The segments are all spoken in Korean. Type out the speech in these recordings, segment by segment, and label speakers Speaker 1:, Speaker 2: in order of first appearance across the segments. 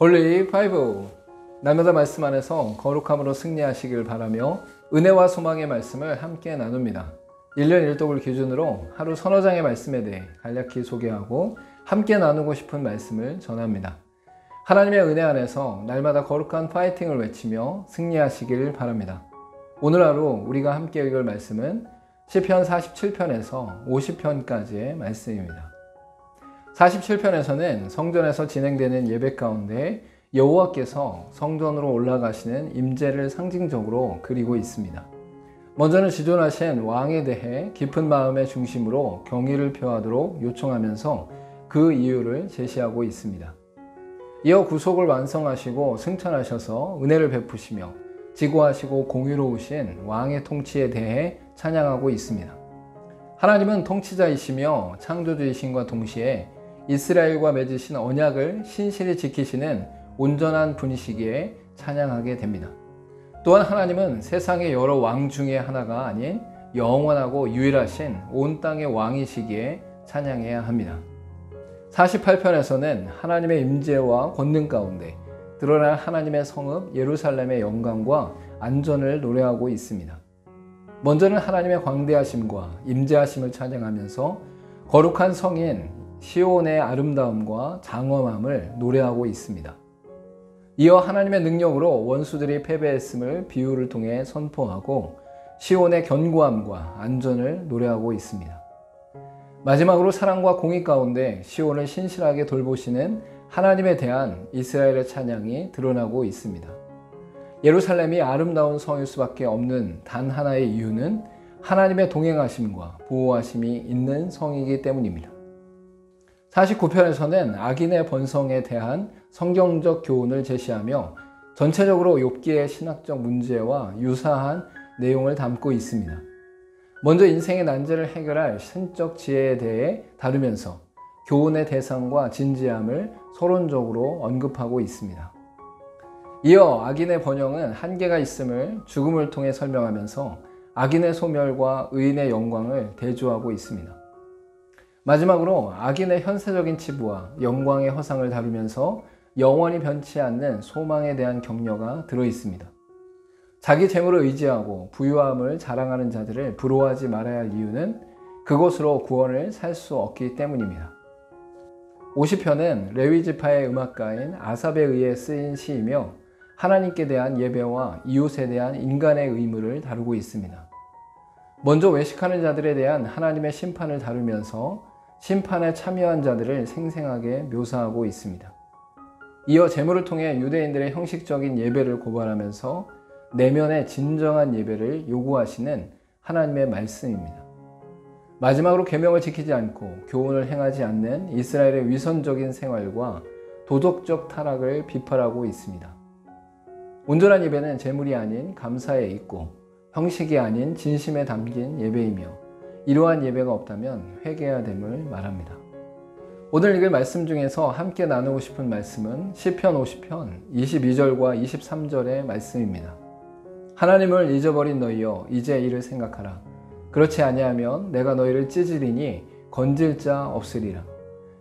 Speaker 1: 홀리 파이브, 날마다 말씀 안에서 거룩함으로 승리하시길 바라며 은혜와 소망의 말씀을 함께 나눕니다. 1년 1독을 기준으로 하루 서너 장의 말씀에 대해 간략히 소개하고 함께 나누고 싶은 말씀을 전합니다. 하나님의 은혜 안에서 날마다 거룩한 파이팅을 외치며 승리하시길 바랍니다. 오늘 하루 우리가 함께 읽을 말씀은 시편 47편에서 50편까지의 말씀입니다. 47편에서는 성전에서 진행되는 예배 가운데 여호와께서 성전으로 올라가시는 임재를 상징적으로 그리고 있습니다. 먼저는 지존하신 왕에 대해 깊은 마음의 중심으로 경의를 표하도록 요청하면서 그 이유를 제시하고 있습니다. 이어 구속을 완성하시고 승천하셔서 은혜를 베푸시며 지고하시고 공의로우신 왕의 통치에 대해 찬양하고 있습니다. 하나님은 통치자이시며 창조주이신과 동시에 이스라엘과 맺으신 언약을 신실히 지키시는 온전한 분이시기에 찬양하게 됩니다. 또한 하나님은 세상의 여러 왕 중에 하나가 아닌 영원하고 유일하신 온 땅의 왕이시기에 찬양해야 합니다. 48편에서는 하나님의 임재와 권능 가운데 드러날 하나님의 성읍 예루살렘의 영광과 안전을 노래하고 있습니다. 먼저는 하나님의 광대하심과 임재하심을 찬양하면서 거룩한 성인 시온의 아름다움과 장엄함을 노래하고 있습니다. 이어 하나님의 능력으로 원수들이 패배했음을 비유를 통해 선포하고 시온의 견고함과 안전을 노래하고 있습니다. 마지막으로 사랑과 공의 가운데 시온을 신실하게 돌보시는 하나님에 대한 이스라엘의 찬양이 드러나고 있습니다. 예루살렘이 아름다운 성일 수밖에 없는 단 하나의 이유는 하나님의 동행하심과 보호하심이 있는 성이기 때문입니다. 49편에서는 악인의 번성에 대한 성경적 교훈을 제시하며 전체적으로 욥기의 신학적 문제와 유사한 내용을 담고 있습니다. 먼저 인생의 난제를 해결할 신적 지혜에 대해 다루면서 교훈의 대상과 진지함을 서론적으로 언급하고 있습니다. 이어 악인의 번영은 한계가 있음을 죽음을 통해 설명하면서 악인의 소멸과 의인의 영광을 대조하고 있습니다. 마지막으로 악인의 현세적인 치부와 영광의 허상을 다루면서 영원히 변치 않는 소망에 대한 격려가 들어있습니다. 자기 재물을 의지하고 부유함을 자랑하는 자들을 부러워하지 말아야 할 이유는 그것으로 구원을 살 수 없기 때문입니다. 50편은 레위지파의 음악가인 아삽에 의해 쓰인 시이며 하나님께 대한 예배와 이웃에 대한 인간의 의무를 다루고 있습니다. 먼저 외식하는 자들에 대한 하나님의 심판을 다루면서 심판에 참여한 자들을 생생하게 묘사하고 있습니다. 이어 제물을 통해 유대인들의 형식적인 예배를 고발하면서 내면의 진정한 예배를 요구하시는 하나님의 말씀입니다. 마지막으로 계명을 지키지 않고 교훈을 행하지 않는 이스라엘의 위선적인 생활과 도덕적 타락을 비판하고 있습니다. 온전한 예배는 제물이 아닌 감사에 있고 형식이 아닌 진심에 담긴 예배이며 이러한 예배가 없다면 회개해야 됨을 말합니다. 오늘 읽을 말씀 중에서 함께 나누고 싶은 말씀은 시편 50편 22절과 23절의 말씀입니다. 하나님을 잊어버린 너희여 이제 이를 생각하라. 그렇지 아니하면 내가 너희를 찢으리니 건질 자 없으리라.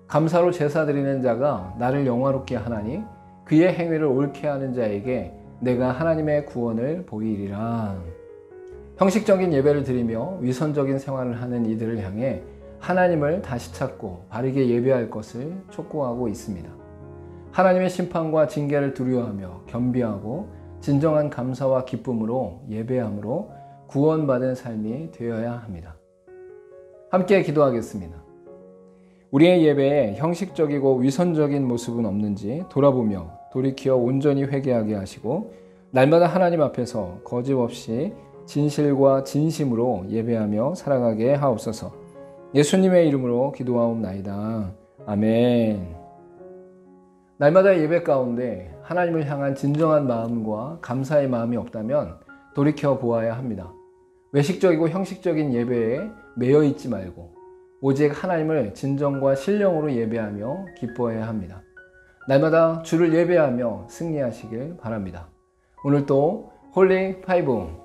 Speaker 1: 감사로 제사 드리는 자가 나를 영화롭게 하나니 그의 행위를 옳게 하는 자에게 내가 하나님의 구원을 보이리라. 형식적인 예배를 드리며 위선적인 생활을 하는 이들을 향해 하나님을 다시 찾고 바르게 예배할 것을 촉구하고 있습니다. 하나님의 심판과 징계를 두려워하며 겸비하고 진정한 감사와 기쁨으로 예배함으로 구원받은 삶이 되어야 합니다. 함께 기도하겠습니다. 우리의 예배에 형식적이고 위선적인 모습은 없는지 돌아보며 돌이켜 온전히 회개하게 하시고 날마다 하나님 앞에서 거짓없이 진실과 진심으로 예배하며 살아가게 하옵소서. 예수님의 이름으로 기도하옵나이다. 아멘. 날마다 예배 가운데 하나님을 향한 진정한 마음과 감사의 마음이 없다면 돌이켜 보아야 합니다. 외식적이고 형식적인 예배에 매여 있지 말고 오직 하나님을 진정과 신령으로 예배하며 기뻐해야 합니다. 날마다 주를 예배하며 승리하시길 바랍니다. 오늘도 홀리 파이브